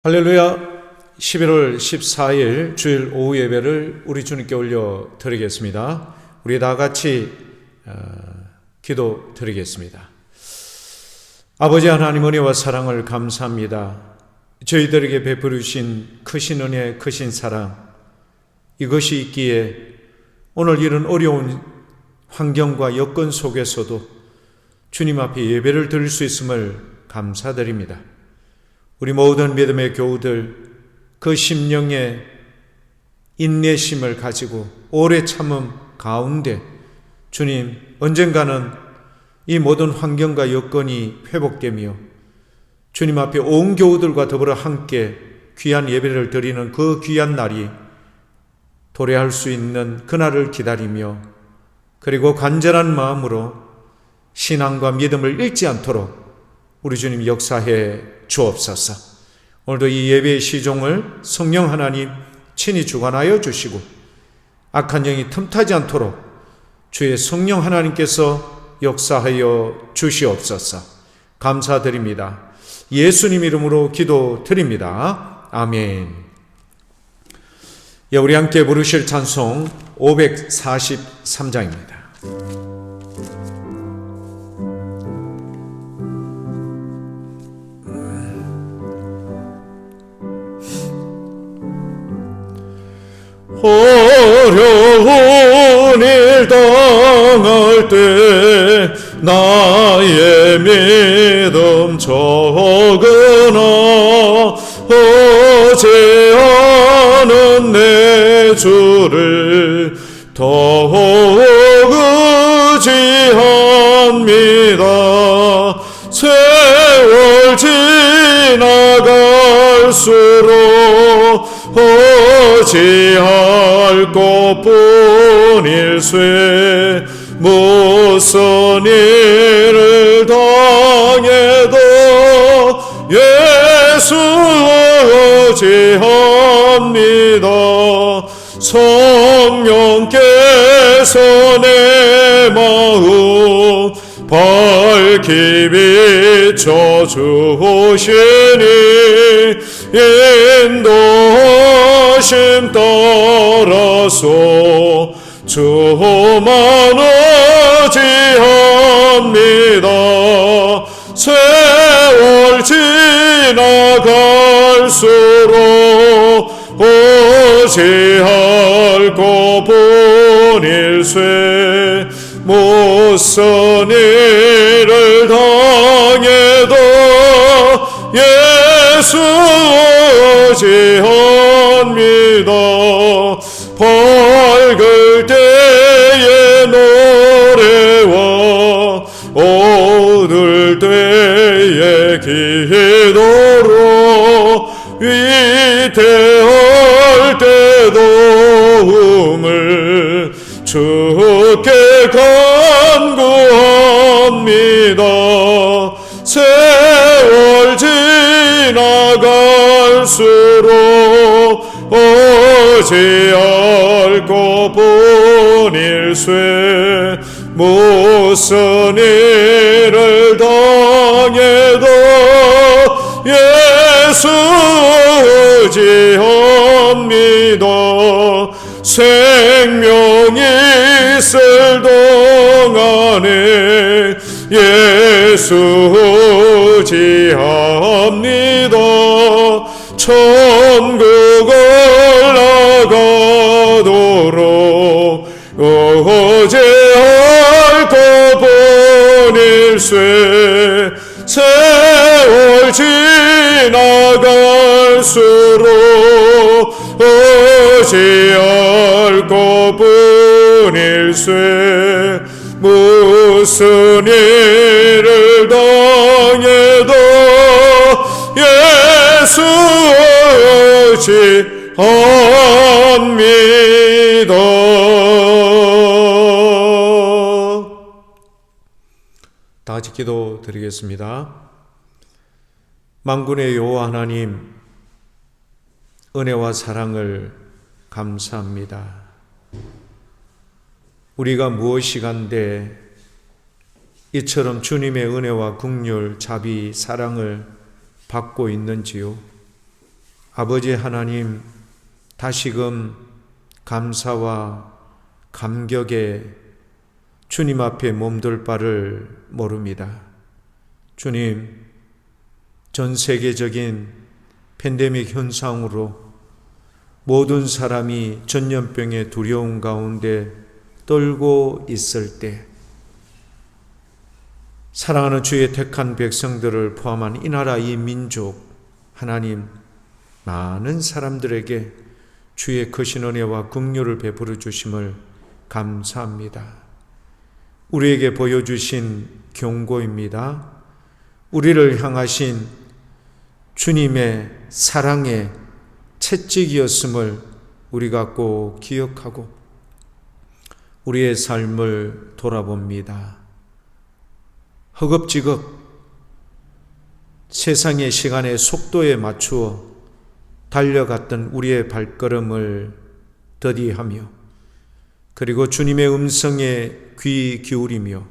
할렐루야. 11월 14일 주일 오후 예배를 우리 주님께 올려 드리겠습니다. 우리 다 같이 기도 드리겠습니다. 아버지 하나님, 은혜와 사랑을 감사합니다. 저희들에게 베풀으신 크신 은혜, 크신 사랑, 이것이 있기에 오늘 이런 어려운 환경과 여건 속에서도 주님 앞에 예배를 드릴 수 있음을 감사드립니다. 우리 모든 믿음의 교우들, 그 심령의 인내심을 가지고 오래 참음 가운데 주님, 언젠가는 이 모든 환경과 여건이 회복되며 주님 앞에 온 교우들과 더불어 함께 귀한 예배를 드리는 그 귀한 날이 도래할 수 있는 그날을 기다리며, 그리고 간절한 마음으로 신앙과 믿음을 잃지 않도록 우리 주님 역사해 주옵소서. 오늘도 이 예배의 시종을 성령 하나님 친히 주관하여 주시고 악한 영이 틈타지 않도록 주의 성령 하나님께서 역사하여 주시옵소서. 감사드립니다. 예수님 이름으로 기도드립니다. 아멘. 우리 함께 부르실 찬송 543장입니다. 어려운 일 당할 때 나의 믿음 적으나 어제하는 내 주를 더욱 의지합니다. 세월 지나갈수록 어찌할 것뿐일세. 무슨 일을 당해도 예수 의지합니다. 성령께서 내 마음 밝히 비춰주시니 인도하심 따라서 주만 의지합니다. 세월 지나갈수록 어찌할 것뿐일세. 무슨 일을 당해도 예수 의지합니다. 밝을 때의 노래와 어두울 때의 기도로 위태할 때 도움을 주께 간구합니다. 세월 지나갈수록 어찌할 것뿐일세. 무슨 일을 당해도 예수 의지합니다. 생명이 있을 동안에 예수 의지합니다. 천국을 나가도록 어찌할 것뿐일세. 세월 지나갈수록 어찌할 것뿐일세. 무슨 일을 당해도 예수 의지합니다. 다 같이 기도 드리겠습니다. 만군의 여호와 하나님, 은혜와 사랑을 감사합니다. 우리가 무엇이간데 이처럼 주님의 은혜와 긍휼, 자비, 사랑을 받고 있는지요? 아버지 하나님, 다시금 감사와 감격에 주님 앞에 몸둘 바를 모릅니다. 주님, 전 세계적인 팬데믹 현상으로 모든 사람이 전염병의 두려움 가운데 떨고 있을 때 사랑하는 주의 택한 백성들을 포함한 이 나라 이 민족, 하나님 많은 사람들에게 주의 크신 은혜와 긍휼을 베풀어 주심을 감사합니다. 우리에게 보여주신 경고입니다. 우리를 향하신 주님의 사랑의 채찍이었음을 우리가 꼭 기억하고 우리의 삶을 돌아봅니다. 허겁지겁 세상의 시간의 속도에 맞추어 달려갔던 우리의 발걸음을 더디하며 그리고 주님의 음성에 귀 기울이며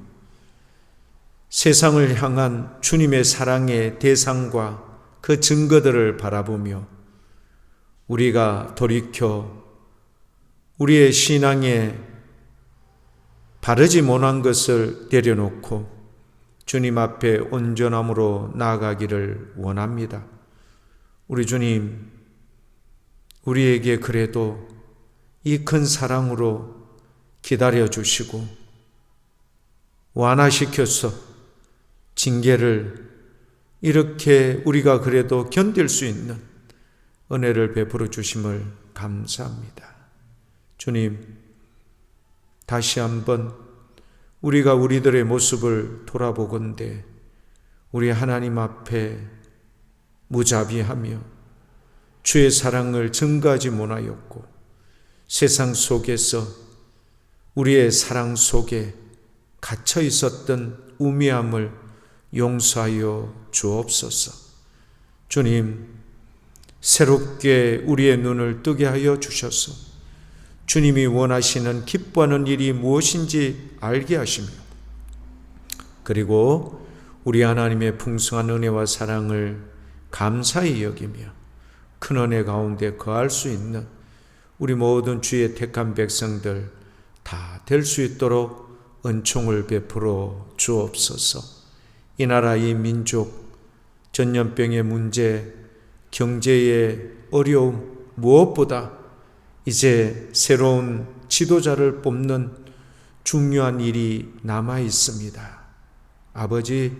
세상을 향한 주님의 사랑의 대상과 그 증거들을 바라보며 우리가 돌이켜 우리의 신앙에 바르지 못한 것을 내려놓고 주님 앞에 온전함으로 나아가기를 원합니다. 우리 주님, 우리에게 그래도 이 큰 사랑으로 기다려주시고 완화시켜서 징계를 이렇게 우리가 그래도 견딜 수 있는 은혜를 베풀어 주심을 감사합니다. 주님, 다시 한번 우리가 우리들의 모습을 돌아보건대 우리 하나님 앞에 무자비하며 주의 사랑을 증거하지 못하였고 세상 속에서 우리의 사랑 속에 갇혀 있었던 우매함을 용서하여 주옵소서. 주님, 새롭게 우리의 눈을 뜨게 하여 주셔서 주님이 원하시는 기뻐하는 일이 무엇인지 알게 하시며 그리고 우리 하나님의 풍성한 은혜와 사랑을 감사히 여기며 큰 은혜 가운데 거할 수 있는 우리 모든 주의 택한 백성들 다 될 수 있도록 은총을 베풀어 주옵소서. 이 나라 이 민족 전염병의 문제, 경제의 어려움 무엇보다 이제 새로운 지도자를 뽑는 중요한 일이 남아 있습니다. 아버지,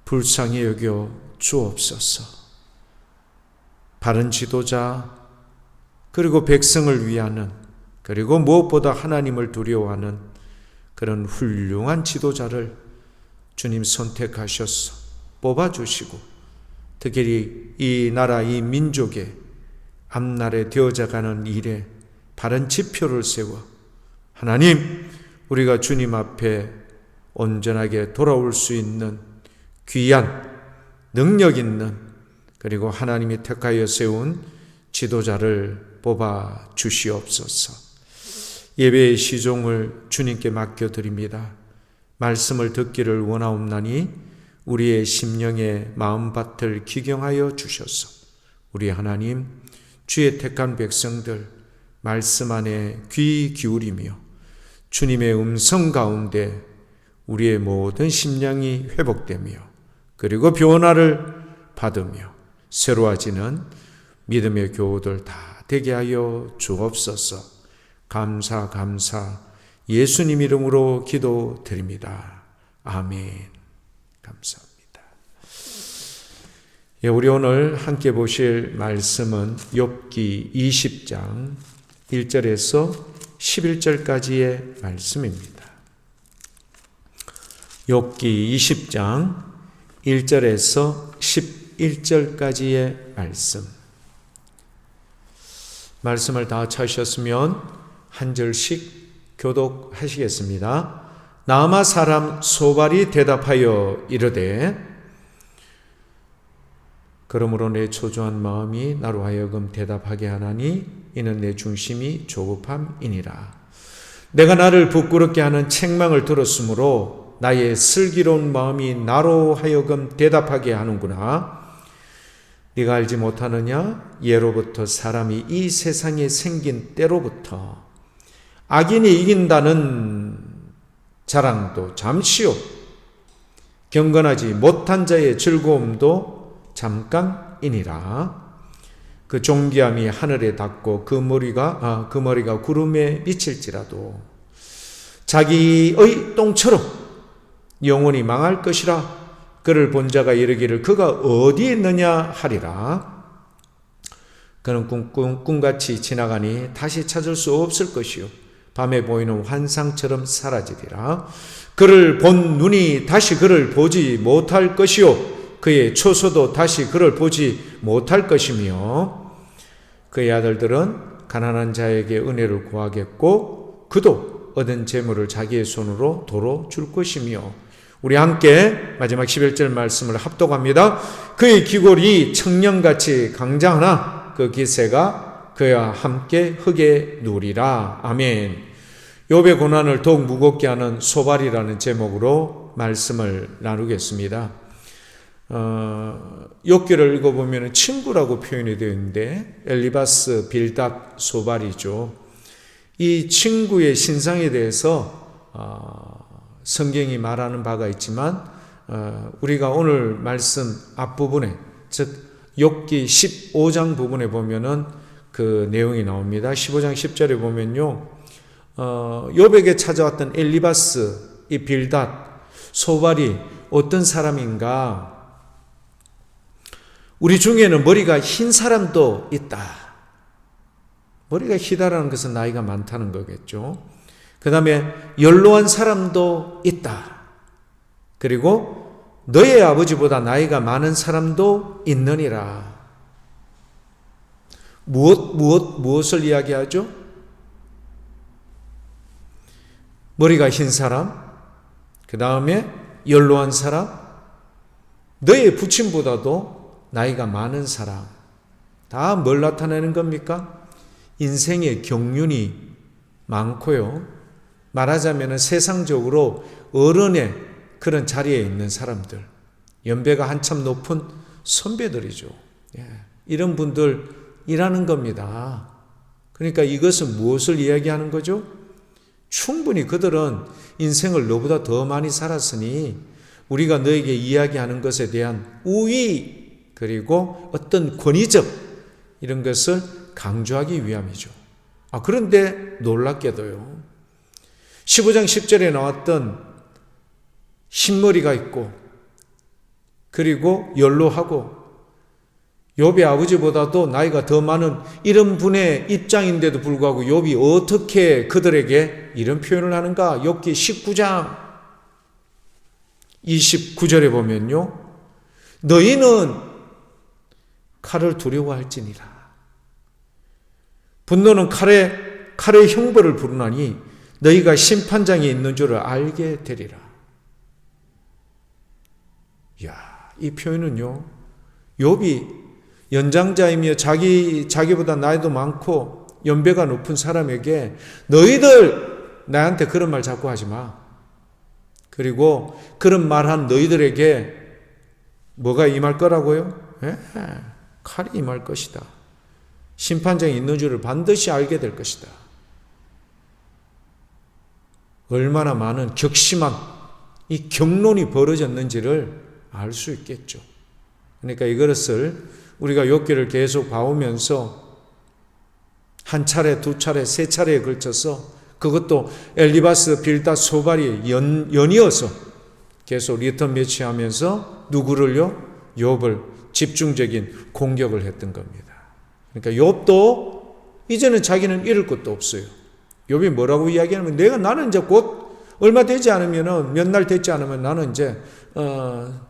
불쌍히 여겨 주옵소서. 바른 지도자, 그리고 백성을 위하는, 그리고 무엇보다 하나님을 두려워하는 그런 훌륭한 지도자를 주님 선택하셔서 뽑아주시고 특히 이 나라 이 민족의 앞날에 되어져가는 일에 바른 지표를 세워 하나님, 우리가 주님 앞에 온전하게 돌아올 수 있는 귀한 능력 있는 그리고 하나님이 택하여 세운 지도자를 뽑아 주시옵소서. 예배의 시종을 주님께 맡겨드립니다. 말씀을 듣기를 원하옵나니 우리의 심령의 마음밭을 기경하여 주셔서 우리 하나님, 주의 택한 백성들 말씀 안에 귀 기울이며 주님의 음성 가운데 우리의 모든 심령이 회복되며 그리고 변화를 받으며 새로워지는 믿음의 교우들 다 되게 하여 주옵소서. 감사 예수님 이름으로 기도드립니다. 아멘. 감사합니다. 우리 오늘 함께 보실 말씀은 욥기 20장 1절에서 11절까지의 말씀입니다. 욥기 20장 1절에서 11절까지의 말씀을 다 찾으셨으면 한 절씩 교독하시겠습니다. 나아마 사람 소발이 대답하여 이르되 그러므로 내 초조한 마음이 나로 하여금 대답하게 하나니 이는 내 중심이 조급함이니라. 내가 나를 부끄럽게 하는 책망을 들었으므로 나의 슬기로운 마음이 나로 하여금 대답하게 하는구나. 네가 알지 못하느냐? 예로부터 사람이 이 세상에 생긴 때로부터 악인이 이긴다는 자랑도 잠시요, 경건하지 못한 자의 즐거움도 잠깐이니라. 그 존귀함이 하늘에 닿고 그 머리가 구름에 미칠지라도 자기의 똥처럼 영원히 망할 것이라. 그를 본 자가 이르기를 그가 어디에 있느냐 하리라. 그는 꿈같이 지나가니 다시 찾을 수 없을 것이요 밤에 보이는 환상처럼 사라지리라. 그를 본 눈이 다시 그를 보지 못할 것이요 그의 초소도 다시 그를 보지 못할 것이며 그의 아들들은 가난한 자에게 은혜를 구하겠고 그도 얻은 재물을 자기의 손으로 도로 줄 것이며. 우리 함께 마지막 11절 말씀을 합독합니다. 그의 기골이 청년같이 강장하나 그 기세가 그와 함께 흙에 누리라. 아멘. 욥의 고난을 더욱 무겁게 하는 소발이라는 제목으로 말씀을 나누겠습니다. 욥기를 읽어보면 친구라고 표현이 되어 있는데 엘리바스, 빌닷, 소발이죠. 이 친구의 신상에 대해서 성경이 말하는 바가 있지만 우리가 오늘 말씀 앞부분에, 즉 욥기 15장 부분에 보면은 그 내용이 나옵니다. 15장 10절에 보면요, 욥에게 찾아왔던 엘리바스, 이 빌닷, 소발이 어떤 사람인가? 우리 중에는 머리가 흰 사람도 있다. 머리가 희다라는 것은 나이가 많다는 거겠죠. 그 다음에 연로한 사람도 있다. 그리고 너의 아버지보다 나이가 많은 사람도 있느니라. 무엇을 이야기하죠? 머리가 흰 사람, 그 다음에 연로한 사람, 너의 부친보다도 나이가 많은 사람. 다 뭘 나타내는 겁니까? 인생의 경륜이 많고요. 말하자면 세상적으로 어른의 그런 자리에 있는 사람들, 연배가 한참 높은 선배들이죠. 이런 분들이라는 겁니다. 그러니까 이것은 무엇을 이야기하는 거죠? 충분히 그들은 인생을 너보다 더 많이 살았으니 우리가 너에게 이야기하는 것에 대한 우위 그리고 어떤 권위적 이런 것을 강조하기 위함이죠. 그런데 놀랍게도요, 15장 10절에 나왔던 흰머리가 있고 그리고 연로하고 욥의 아버지보다도 나이가 더 많은 이런 분의 입장인데도 불구하고 욥이 어떻게 그들에게 이런 표현을 하는가? 욥기 19장 29절에 보면요, 너희는 칼을 두려워할지니라. 분노는 칼의 형벌을 부르나니 너희가 심판장에 있는 줄을 알게 되리라. 이 표현은요, 욥이 연장자이며 자기보다 나이도 많고 연배가 높은 사람에게 너희들 나한테 그런 말 자꾸 하지 마. 그리고 그런 말한 너희들에게 뭐가 임할 거라고요? 칼이 임할 것이다. 심판장에 있는 줄을 반드시 알게 될 것이다. 얼마나 많은 격심한 이 경론이 벌어졌는지를 알 수 있겠죠. 그러니까 이것을 우리가 욥기를 계속 봐오면서 한 차례, 두 차례, 세 차례에 걸쳐서 그것도 엘리바스, 빌닷, 소발이 연이어서 계속 리턴 매치하면서 누구를요? 욥을 집중적인 공격을 했던 겁니다. 그러니까 욥도 이제는 자기는 잃을 것도 없어요. 욥이 뭐라고 이야기하냐면 나는 이제 곧 얼마 되지 않으면은 몇 날 되지 않으면 나는 이제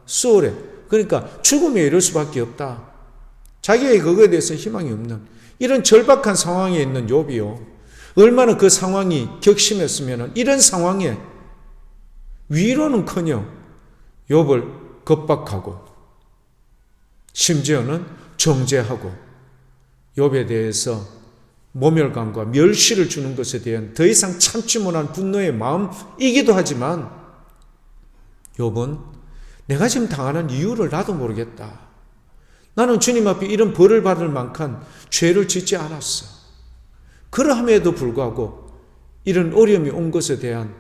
수월해. 그러니까 죽음에 이를 수밖에 없다. 자기의 그거에 대해서 희망이 없는 이런 절박한 상황에 있는 욥이요. 얼마나 그 상황이 격심했으면 이런 상황에 위로는커녕 욥을 겁박하고 심지어는 정죄하고 욥에 대해서 모멸감과 멸시를 주는 것에 대한 더 이상 참지 못한 분노의 마음이기도 하지만 욥은 내가 지금 당하는 이유를 나도 모르겠다. 나는 주님 앞에 이런 벌을 받을 만큼 죄를 짓지 않았어. 그러함에도 불구하고 이런 어려움이 온 것에 대한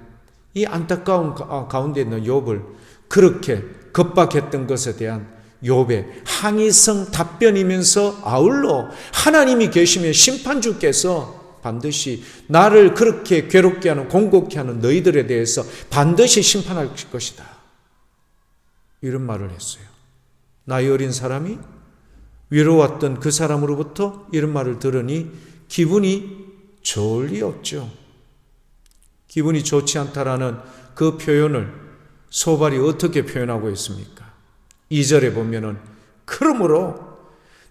이 안타까운 가운데 있는 욥을 그렇게 겁박했던 것에 대한 욥의 항의성 답변이면서 아울러 하나님이 계시면 심판주께서 반드시 나를 그렇게 괴롭게 하는 공곡케 하는 너희들에 대해서 반드시 심판할 것이다. 이런 말을 했어요. 나이 어린 사람이 위로왔던 그 사람으로부터 이런 말을 들으니 기분이 좋을 리 없죠. 기분이 좋지 않다라는 그 표현을 소발이 어떻게 표현하고 있습니까? 2절에 보면은 그러므로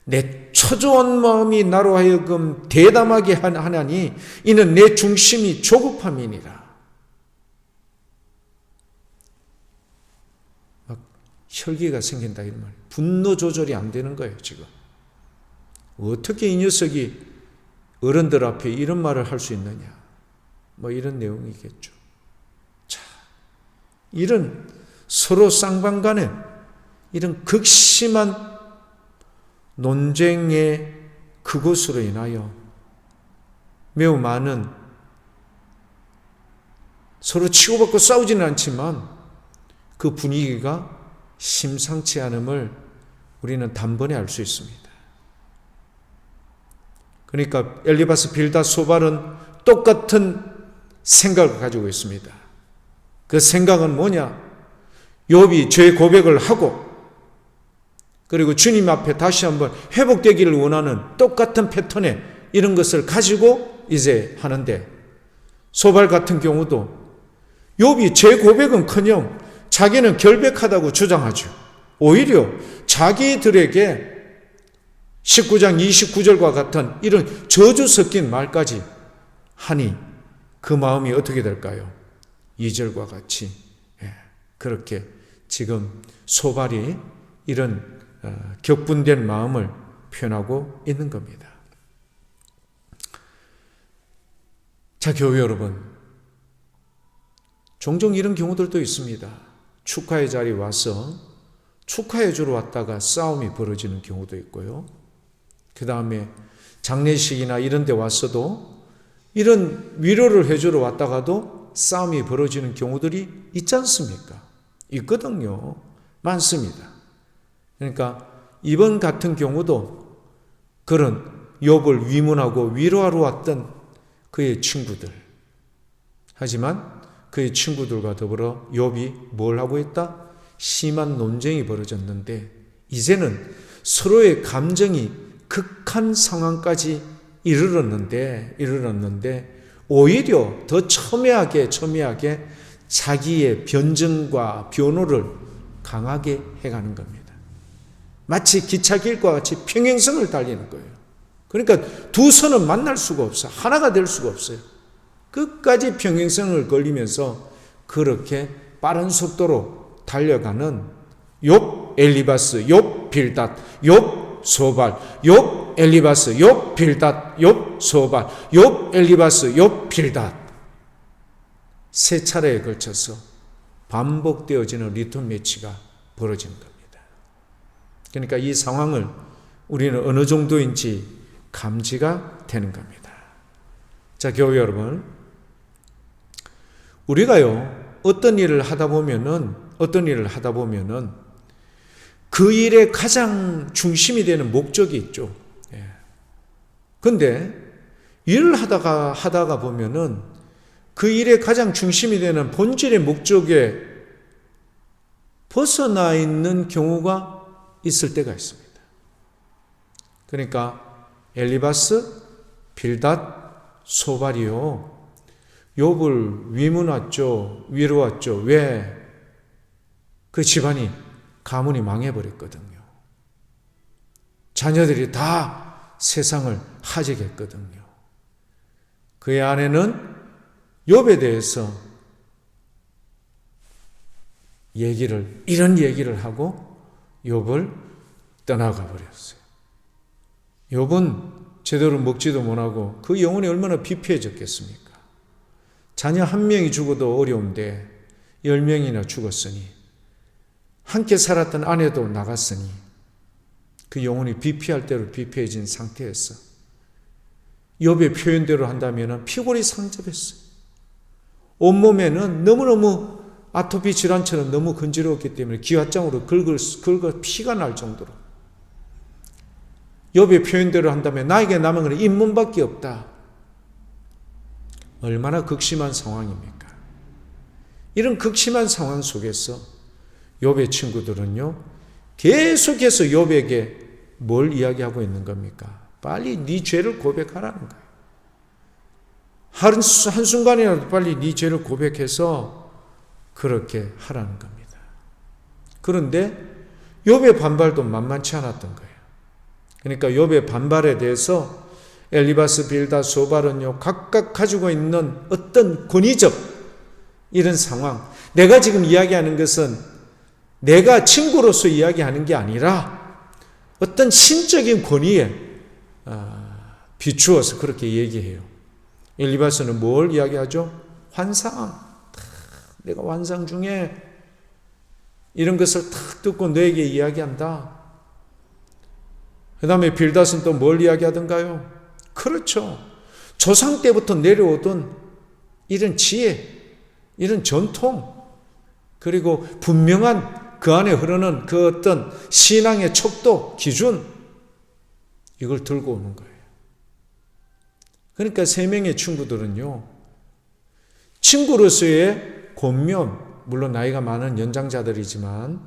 내 초조한 마음이 나로 하여금 대담하게 하나니 이는 내 중심이 조급함이니라. 막 혈기가 생긴다 이런 말이에요. 분노 조절이 안 되는 거예요 지금. 어떻게 이 녀석이 어른들 앞에 이런 말을 할 수 있느냐. 뭐 이런 내용이겠죠. 자, 이런 서로 쌍방간에 이런 극심한 논쟁의 그것으로 인하여 매우 많은 서로 치고받고 싸우지는 않지만 그 분위기가 심상치 않음을 우리는 단번에 알 수 있습니다. 그러니까 엘리바스 빌닷 소발은 똑같은 생각을 가지고 있습니다. 그 생각은 뭐냐? 욥이 죄 고백을 하고 그리고 주님 앞에 다시 한번 회복되기를 원하는 똑같은 패턴의 이런 것을 가지고 이제 하는데 소발 같은 경우도 욥이 죄 고백은커녕 자기는 결백하다고 주장하죠. 오히려 자기들에게 19장 29절과 같은 이런 저주 섞인 말까지 하니 그 마음이 어떻게 될까요? 2절과 같이 그렇게 지금 소발이 이런 격분된 마음을 표현하고 있는 겁니다. 자, 교회 여러분, 종종 이런 경우들도 있습니다. 축하의 자리에 와서 축하해 주러 왔다가 싸움이 벌어지는 경우도 있고요. 그 다음에 장례식이나 이런 데 왔어도 이런 위로를 해주러 왔다가도 싸움이 벌어지는 경우들이 있지 않습니까? 있거든요. 많습니다. 그러니까 이번 같은 경우도 그런 욥을 위문하고 위로하러 왔던 그의 친구들. 하지만 그의 친구들과 더불어 욥이 뭘 하고 있다? 심한 논쟁이 벌어졌는데 이제는 서로의 감정이 극한 상황까지 이르렀는데 오히려 더 첨예하게 자기의 변증과 변호를 강하게 해가는 겁니다. 마치 기차길과 같이 평행선을 달리는 거예요. 그러니까 두 선은 만날 수가 없어. 하나가 될 수가 없어요. 끝까지 평행선을 걸리면서 그렇게 빠른 속도로 달려가는 욥 엘리바스, 욥 빌닷, 욥 소발, 욥 엘리바스, 욥 빌닷, 욥 소발, 욥 엘리바스, 욥 빌닷 세 차례에 걸쳐서 반복되어지는 리턴 매치가 벌어지는 겁니다. 그러니까 이 상황을 우리는 어느 정도인지 감지가 되는 겁니다. 자, 교회 여러분, 우리가요 어떤 일을 하다 보면은 그 일의 가장 중심이 되는 목적이 있죠. 그런데 일을 하다가 보면은 그 일의 가장 중심이 되는 본질의 목적에 벗어나 있는 경우가 있을 때가 있습니다. 그러니까 엘리바스, 빌닷, 소발이요 욥을 위문했죠. 위로했죠. 왜? 그 집안이 가문이 망해버렸거든요. 자녀들이 다 세상을 하직했거든요. 그의 아내는 욥에 대해서 이런 얘기를 하고 욥을 떠나가 버렸어요. 욥은 제대로 먹지도 못하고 그 영혼이 얼마나 비폐해졌겠습니까? 자녀 한 명이 죽어도 어려운데 10명이나 죽었으니 함께 살았던 아내도 나갔으니 그 영혼이 비피할 대로 비피해진 상태였어. 욥의 표현대로 한다면 피골이 상접했어요. 온몸에는 너무너무 아토피 질환처럼 너무 근지러웠기 때문에 기와장으로 긁어 피가 날 정도로. 욥의 표현대로 한다면 나에게 남은 것은 잇몸밖에 없다. 얼마나 극심한 상황입니까? 이런 극심한 상황 속에서 욥의 친구들은요, 계속해서 욥에게 뭘 이야기하고 있는 겁니까? 빨리 네 죄를 고백하라는 거예요. 한순간이라도 빨리 네 죄를 고백해서 그렇게 하라는 겁니다. 그런데 욥의 반발도 만만치 않았던 거예요. 그러니까 욥의 반발에 대해서 엘리바스, 빌다, 소발은요, 각각 가지고 있는 어떤 권위적 이런 상황, 내가 지금 이야기하는 것은 내가 친구로서 이야기하는 게 아니라 어떤 신적인 권위에 비추어서 그렇게 얘기해요. 엘리바스는 뭘 이야기하죠? 환상. 내가 환상 중에 이런 것을 탁 듣고 너에게 이야기한다. 그 다음에 빌닷은 또 뭘 이야기하던가요? 그렇죠. 조상 때부터 내려오던 이런 지혜, 이런 전통, 그리고 분명한 그 안에 흐르는 그 어떤 신앙의 척도, 기준, 이걸 들고 오는 거예요. 그러니까 세 명의 친구들은요, 친구로서의 권면, 물론 나이가 많은 연장자들이지만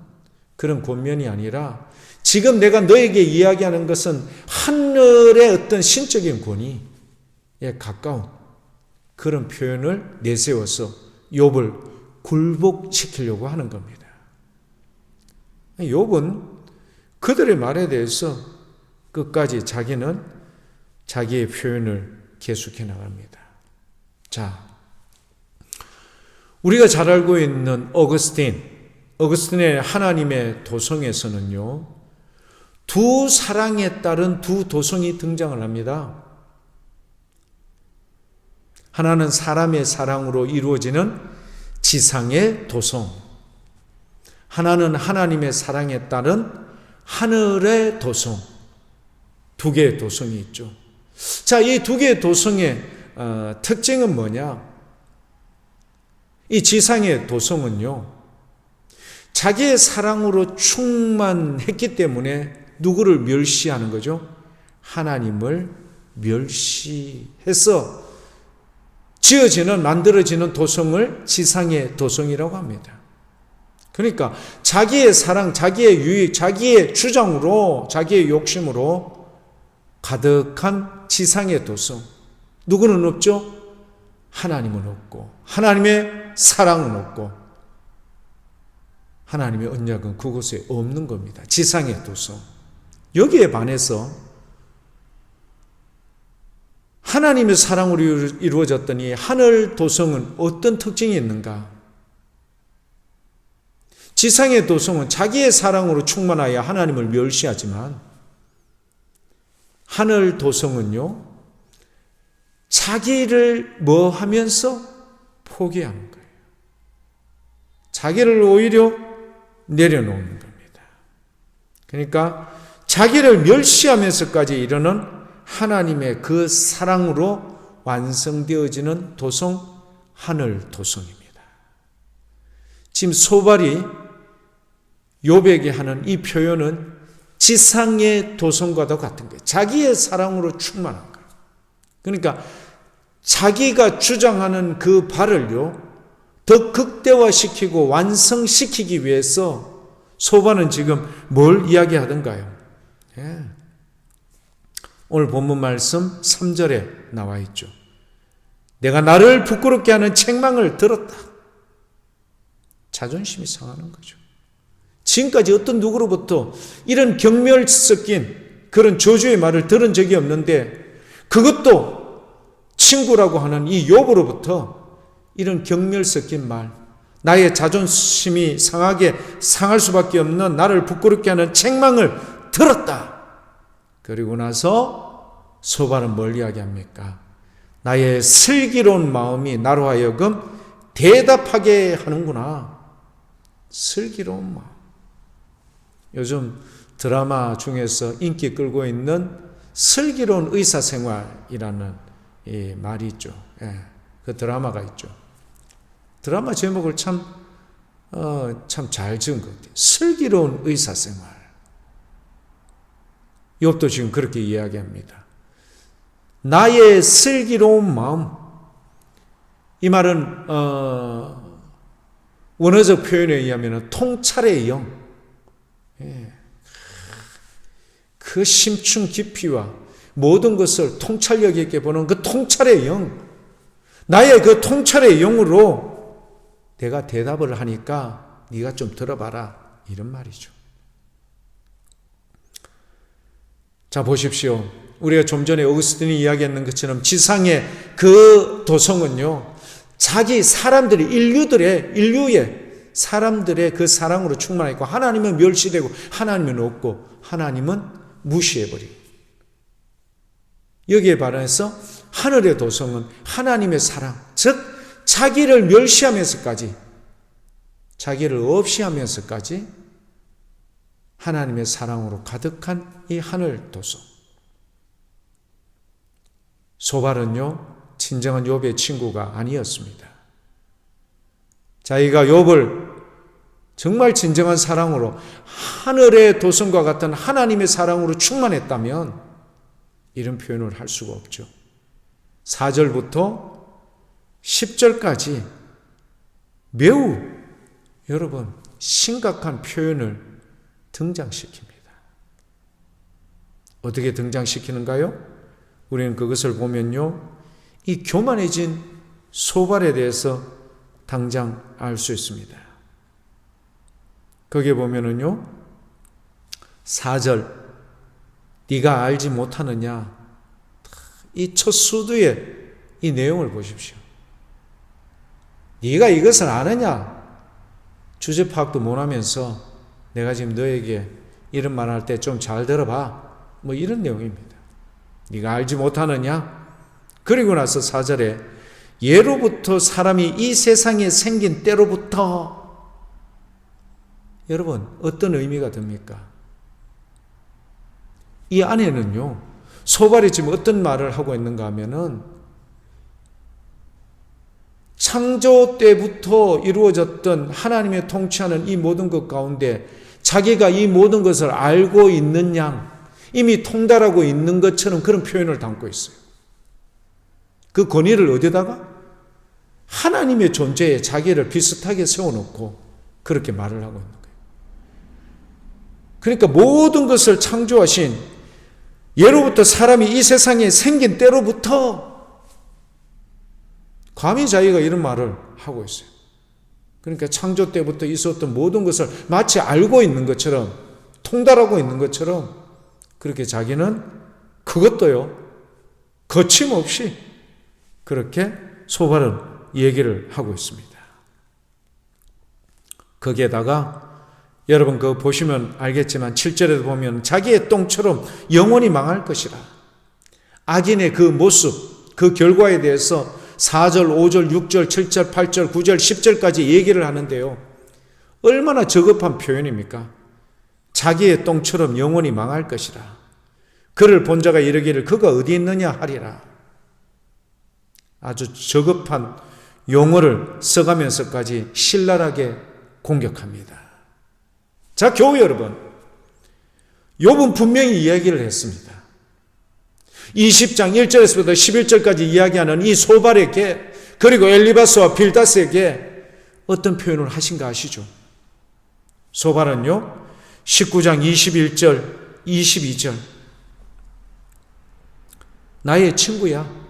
그런 권면이 아니라 지금 내가 너에게 이야기하는 것은 하늘의 어떤 신적인 권위에 가까운 그런 표현을 내세워서 욥을 굴복시키려고 하는 겁니다. 욥은 그들의 말에 대해서 끝까지 자기는 자기의 표현을 계속해 나갑니다. 자, 우리가 잘 알고 있는 어거스틴의 하나님의 도성에서는요, 두 사랑에 따른 두 도성이 등장을 합니다. 하나는 사람의 사랑으로 이루어지는 지상의 도성, 하나는 하나님의 사랑에 따른 하늘의 도성, 두 개의 도성이 있죠. 자, 이 두 개의 도성의 특징은 뭐냐? 이 지상의 도성은요, 자기의 사랑으로 충만했기 때문에 누구를 멸시하는 거죠? 하나님을 멸시해서 만들어지는 도성을 지상의 도성이라고 합니다. 그러니까 자기의 사랑, 자기의 유익, 자기의 주장으로, 자기의 욕심으로 가득한 지상의 도성. 누구는 없죠? 하나님은 없고, 하나님의 사랑은 없고, 하나님의 언약은 그곳에 없는 겁니다. 지상의 도성. 여기에 반해서 하나님의 사랑으로 이루어졌던 이 하늘 도성은 어떤 특징이 있는가? 지상의 도성은 자기의 사랑으로 충만하여 하나님을 멸시하지만, 하늘 도성은요, 자기를 뭐 하면서 포기하는 거예요. 자기를 오히려 내려놓는 겁니다. 그러니까 자기를 멸시하면서까지 이르는 하나님의 그 사랑으로 완성되어지는 도성, 하늘 도성입니다. 지금 소발이 욥에게 하는 이 표현은 지상의 도성과도 같은 거예요. 자기의 사랑으로 충만한 거예요. 그러니까 자기가 주장하는 그 바를요, 더 극대화시키고 완성시키기 위해서 소발은 지금 뭘 이야기하던가요? 예. 오늘 본문 말씀 3절에 나와 있죠. 내가 나를 부끄럽게 하는 책망을 들었다. 자존심이 상하는 거죠. 지금까지 어떤 누구로부터 이런 경멸 섞인 그런 저주의 말을 들은 적이 없는데, 그것도 친구라고 하는 이 욥으로부터 이런 경멸 섞인 말, 나의 자존심이 상할 수밖에 없는 나를 부끄럽게 하는 책망을 들었다. 그리고 나서 소발은 뭘 이야기합니까? 나의 슬기로운 마음이 나로 하여금 대답하게 하는구나. 슬기로운 마음. 요즘 드라마 중에서 인기 끌고 있는 슬기로운 의사생활이라는 이 말이 있죠. 예, 그 드라마가 있죠. 드라마 제목을 참 잘 지은 것 같아요. 슬기로운 의사생활. 욥도 지금 그렇게 이야기합니다. 나의 슬기로운 마음. 이 말은 원어적 표현에 의하면 통찰의 영. 예. 그 심층 깊이와 모든 것을 통찰력 있게 보는 그 통찰의 영. 나의 그 통찰의 영으로 내가 대답을 하니까 네가 좀 들어봐라. 이런 말이죠. 자, 보십시오. 우리가 좀 전에 어거스틴이 이야기했는 것처럼 지상의 그 도성은요, 자기 사람들이 인류의 사람들의 그 사랑으로 충만했고, 하나님은 멸시되고 하나님은 없고 하나님은 무시해버리고, 여기에 반해서 하늘의 도성은 하나님의 사랑, 즉 자기를 멸시하면서까지, 자기를 없이 하면서까지 하나님의 사랑으로 가득한 이 하늘 도성. 소발은요, 진정한 욥의 친구가 아니었습니다. 자기가 욥을 정말 진정한 사랑으로 하늘의 도성과 같은 하나님의 사랑으로 충만했다면 이런 표현을 할 수가 없죠. 4절부터 10절까지 매우 여러분 심각한 표현을 등장시킵니다. 어떻게 등장시키는가요? 우리는 그것을 보면요, 이 교만해진 소발에 대해서 당장 알 수 있습니다. 거기에 보면은요, 4절, 네가 알지 못하느냐, 이 첫 수두의 이 내용을 보십시오. 네가 이것을 아느냐? 주제 파악도 못하면서 내가 지금 너에게 이런 말 할 때 좀 잘 들어봐. 뭐 이런 내용입니다. 네가 알지 못하느냐? 그리고 나서 4절에 예로부터 사람이 이 세상에 생긴 때로부터, 여러분 어떤 의미가 듭니까? 이 안에는요, 소발이 지금 어떤 말을 하고 있는가 하면은 창조 때부터 이루어졌던 하나님의 통치하는 이 모든 것 가운데 자기가 이 모든 것을 알고 있는 양, 이미 통달하고 있는 것처럼 그런 표현을 담고 있어요. 그 권위를 어디다가? 하나님의 존재에 자기를 비슷하게 세워놓고 그렇게 말을 하고 있는 거예요. 그러니까 모든 것을 창조하신, 예로부터 사람이 이 세상에 생긴 때로부터 감히 자기가 이런 말을 하고 있어요. 그러니까 창조 때부터 있었던 모든 것을 마치 알고 있는 것처럼, 통달하고 있는 것처럼 그렇게 자기는 그것도요, 거침없이 그렇게 소발은 얘기를 하고 있습니다. 거기에다가 여러분 그거 보시면 알겠지만 7절에도 보면 자기의 똥처럼 영원히 망할 것이라. 악인의 그 모습, 그 결과에 대해서 4절, 5절, 6절, 7절, 8절, 9절, 10절까지 얘기를 하는데요. 얼마나 저급한 표현입니까? 자기의 똥처럼 영원히 망할 것이라. 그를 본 자가 이르기를 그가 어디 있느냐 하리라. 아주 저급한 용어를 써가면서까지 신랄하게 공격합니다. 자, 교우 여러분, 욥은 분명히 이야기를 했습니다. 20장 1절에서부터 11절까지 이야기하는 이 소발에게, 그리고 엘리바스와 빌다스에게 어떤 표현을 하신가 아시죠? 소발은요, 19장 21절, 22절, 나의 친구야.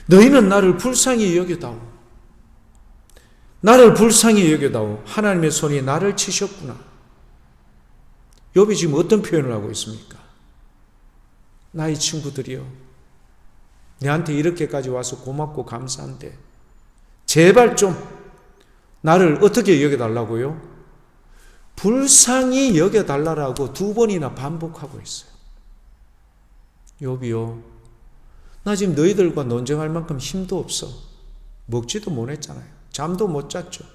너희는 나를 불쌍히 여겨다오. 나를 불쌍히 여겨다오. 하나님의 손이 나를 치셨구나. 욥이 지금 어떤 표현을 하고 있습니까? 나의 친구들이여, 내한테 이렇게까지 와서 고맙고 감사한데 제발 좀 나를 어떻게 여겨달라고요? 불쌍히 여겨달라고 2번이나 반복하고 있어요. 욥이요, 나 지금 너희들과 논쟁할 만큼 힘도 없어. 먹지도 못했잖아요. 잠도 못 잤죠.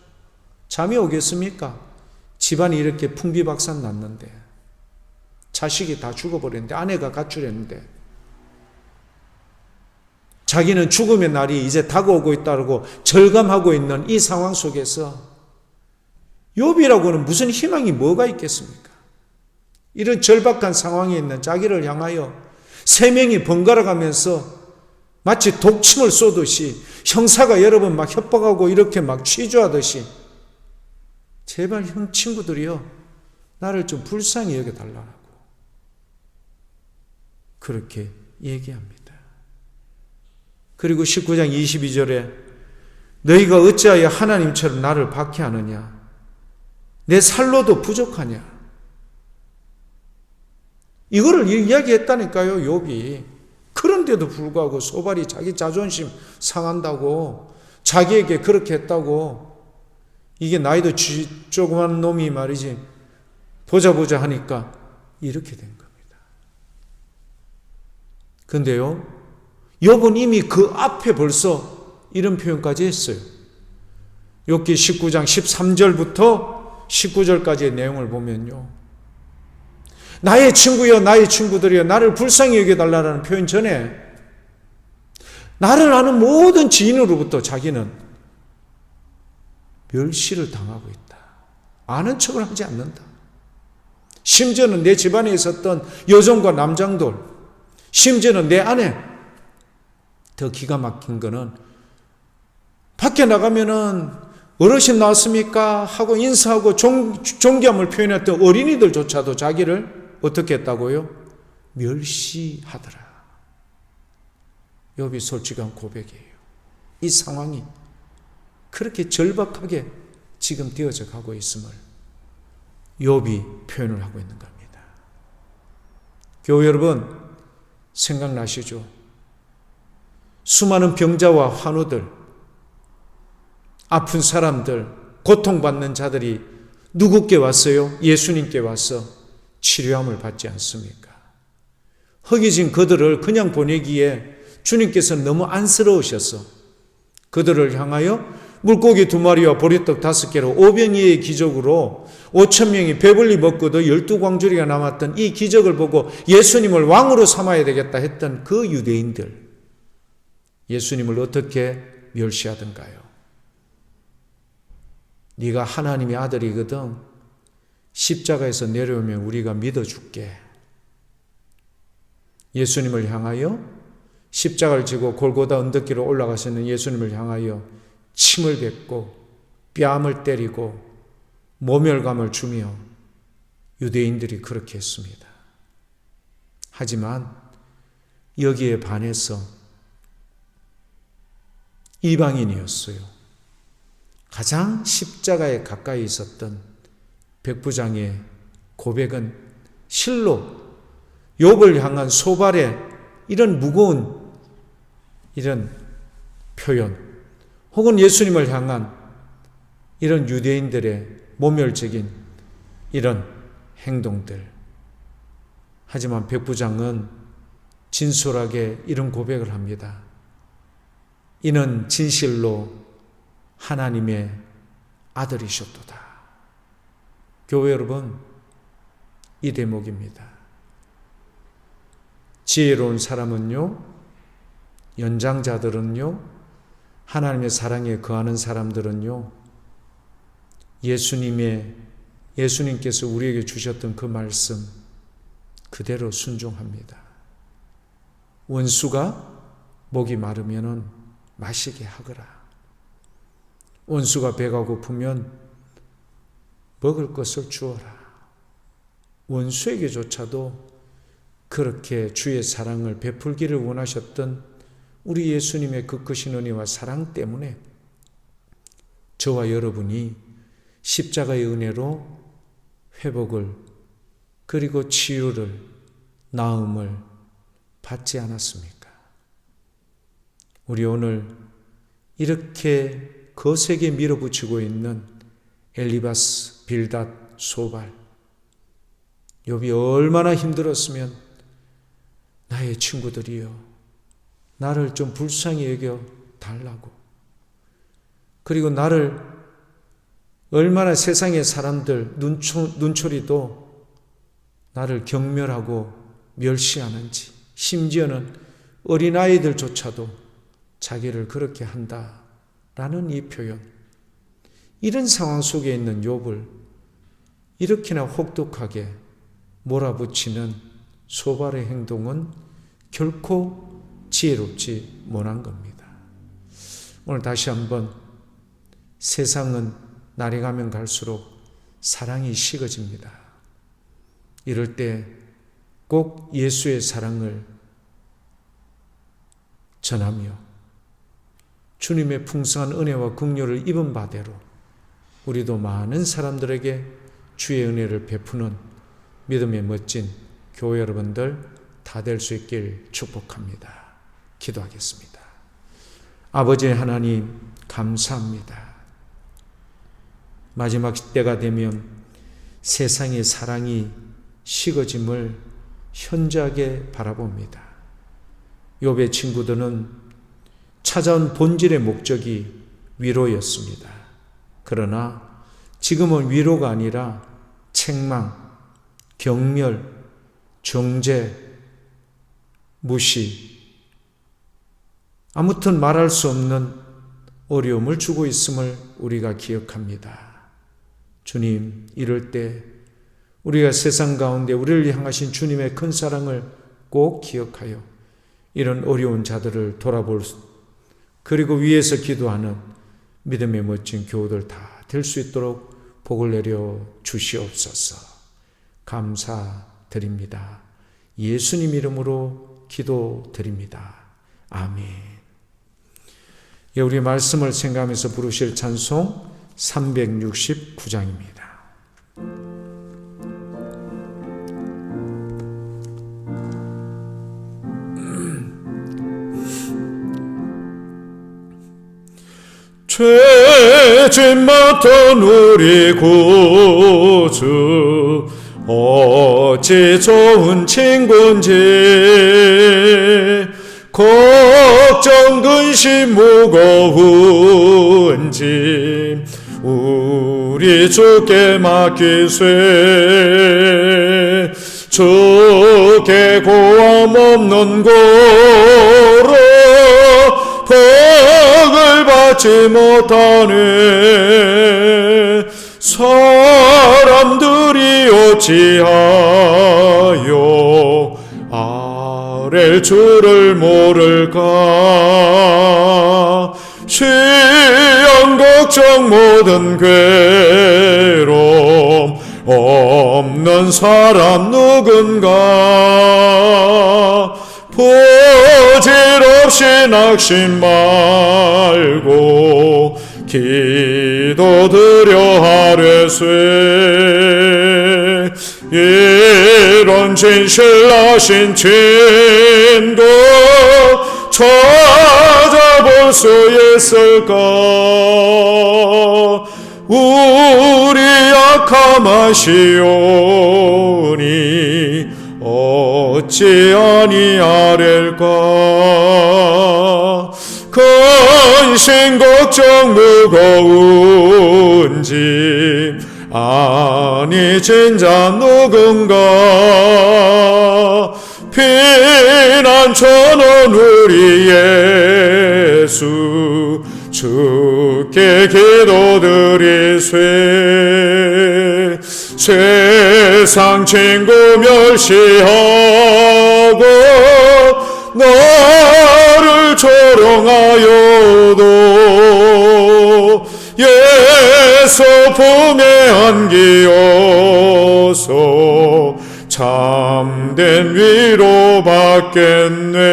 잠이 오겠습니까? 집안이 이렇게 풍비박산 났는데, 자식이 다 죽어버렸는데, 아내가 가출했는데, 자기는 죽음의 날이 이제 다가오고 있다고 절감하고 있는 이 상황 속에서 욥이라고는 무슨 희망이 뭐가 있겠습니까? 이런 절박한 상황에 있는 자기를 향하여 세 명이 번갈아 가면서 마치 독침을 쏘듯이 형사가 여러 번 막 협박하고 이렇게 막 취조하듯이 제발 형 친구들이여 나를 좀 불쌍히 여겨달라고 그렇게 얘기합니다. 그리고 19장 22절에 너희가 어찌하여 하나님처럼 나를 박해하느냐? 내 살로도 부족하냐? 이거를 이야기했다니까요, 욥이. 그런데도 불구하고 소발이 자기 자존심 상한다고, 자기에게 그렇게 했다고, 이게 나이도 조그만 놈이 말이지 보자 하니까 이렇게 된 겁니다. 근데요, 욥은 이미 그 앞에 벌써 이런 표현까지 했어요. 욥기 19장 13절부터 19절까지의 내용을 보면요, 나의 친구여 나의 친구들이여 나를 불쌍히 여겨달라는 표현 전에 나를 아는 모든 지인으로부터 자기는 멸시를 당하고 있다. 아는 척을 하지 않는다. 심지어는 내 집안에 있었던 여종과 남장들, 심지어는 내 아내, 더 기가 막힌 거는 밖에 나가면은 어르신 나왔습니까? 하고 인사하고 존경함을 표현했던 어린이들조차도 자기를 어떻게 했다고요? 멸시하더라. 욥이 솔직한 고백이에요. 이 상황이 그렇게 절박하게 지금 되어져 가고 있음을 욥이 표현을 하고 있는 겁니다. 교회 여러분, 생각나시죠? 수많은 병자와 환우들, 아픈 사람들, 고통받는 자들이 누구께 왔어요? 예수님께 와서 치료함을 받지 않습니까? 허기진 그들을 그냥 보내기에 주님께서는 너무 안쓰러우셔서 그들을 향하여 물고기 2마리와 보리떡 5개로 오병이의 기적으로 5,000명이 배불리 먹고도 12광주리가 남았던 이 기적을 보고 예수님을 왕으로 삼아야 되겠다 했던 그 유대인들, 예수님을 어떻게 멸시하던가요? 네가 하나님의 아들이거든 십자가에서 내려오면 우리가 믿어줄게. 예수님을 향하여 십자가를 지고 골고다 언덕길로 올라가시는 예수님을 향하여 침을 뱉고 뺨을 때리고 모멸감을 주며 유대인들이 그렇게 했습니다. 하지만 여기에 반해서 이방인이었어요. 가장 십자가에 가까이 있었던 백부장의 고백은 실로 욥을 향한 소발의 이런 무거운 이런 표현, 혹은 예수님을 향한 이런 유대인들의 모멸적인 이런 행동들. 하지만 백부장은 진솔하게 이런 고백을 합니다. 이는 진실로 하나님의 아들이셨도다. 교회 여러분, 이 대목입니다. 지혜로운 사람은요, 연장자들은요, 하나님의 사랑에 거하는 사람들은요, 예수님께서 우리에게 주셨던 그 말씀 그대로 순종합니다. 원수가 목이 마르면은 마시게 하거라. 원수가 배가 고프면 먹을 것을 주어라. 원수에게조차도 그렇게 주의 사랑을 베풀기를 원하셨던 우리 예수님의 그 크신 은혜와 사랑 때문에 저와 여러분이 십자가의 은혜로 회복을, 그리고 치유를, 나음을 받지 않았습니까? 우리 오늘 이렇게 거세게 밀어붙이고 있는 엘리바스, 빌닷, 소발, 욥이 얼마나 힘들었으면 나의 친구들이여 나를 좀 불쌍히 여겨 달라고, 그리고 나를 얼마나 세상의 사람들 눈초리도 나를 경멸하고 멸시하는지, 심지어는 어린아이들조차도 자기를 그렇게 한다라는 이 표현. 이런 상황 속에 있는 욥을 이렇게나 혹독하게 몰아붙이는 소발의 행동은 결코 지혜롭지 못한 겁니다. 오늘 다시 한번 세상은 날이 가면 갈수록 사랑이 식어집니다. 이럴 때 꼭 예수의 사랑을 전하며 주님의 풍성한 은혜와 긍휼을 입은 바대로 우리도 많은 사람들에게 주의 은혜를 베푸는 믿음의 멋진 교회 여러분들 다 될 수 있길 축복합니다. 기도하겠습니다. 아버지 하나님 감사합니다. 마지막 때가 되면 세상의 사랑이 식어짐을 현저하게 바라봅니다. 욥의 친구들은 찾아온 본질의 목적이 위로였습니다. 그러나 지금은 위로가 아니라 책망, 경멸, 정죄, 무시, 아무튼 말할 수 없는 어려움을 주고 있음을 우리가 기억합니다. 주님, 이럴 때 우리가 세상 가운데 우리를 향하신 주님의 큰 사랑을 꼭 기억하여 이런 어려운 자들을 돌아볼 그리고 위에서 기도하는 믿음의 멋진 교우들 다 될 수 있도록 복을 내려 주시옵소서. 감사드립니다. 예수님 이름으로 기도드립니다. 아멘. 우리 말씀을 생각하면서 부르실 찬송 369장입니다. 죄짐 맡은 우리 구주 어찌 좋은 친구인지 걱정 근심 무거운지 우리 주께 맡기세. 주께 고함 없는 고로 복을 받지 못하네. 사람들이 어찌하여 아랠 줄을 모를까. 시험 걱정 모든 괴로움 없는 사람 누군가. 부질없이 낙심 말고 기도드려 하뢰세. 이런 진실하신 친구 찾아볼 수 있을까. 우리 약함하시오니 어찌 아니하릴까. 근심 걱정 무거운지 아니 진짜 누군가. 피난 천원 우리 예수 주께 기도드리세. 세상 친구 멸시하고 나를 조롱하여도 예수 품에 안기어서 참된 위로 받겠네.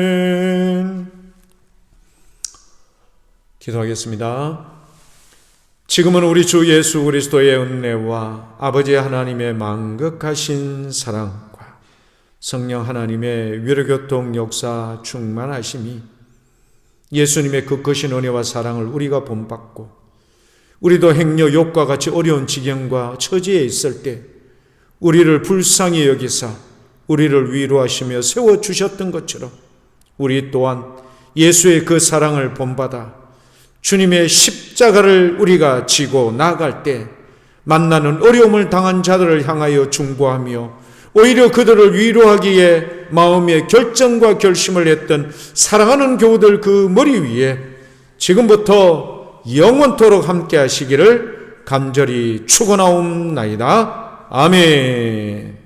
아멘. 기도하겠습니다. 지금은 우리 주 예수 그리스도의 은혜와 아버지 하나님의 만극하신 사랑과 성령 하나님의 위로교통 역사 충만하심이 예수님의 그 크신 은혜와 사랑을 우리가 본받고 우리도 행여 욥과 같이 어려운 지경과 처지에 있을 때 우리를 불쌍히 여기사 우리를 위로하시며 세워주셨던 것처럼 우리 또한 예수의 그 사랑을 본받아 주님의 십자가를 우리가 지고 나아갈 때 만나는 어려움을 당한 자들을 향하여 중보하며 오히려 그들을 위로하기에 마음의 결정과 결심을 했던 사랑하는 교우들 그 머리 위에 지금부터 영원토록 함께 하시기를 간절히 축원하옵나이다. 아멘.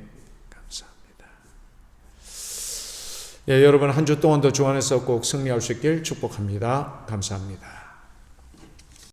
감사합니다. 예, 여러분 한 주 동안도 주 안에서 꼭 승리할 수 있길 축복합니다. 감사합니다.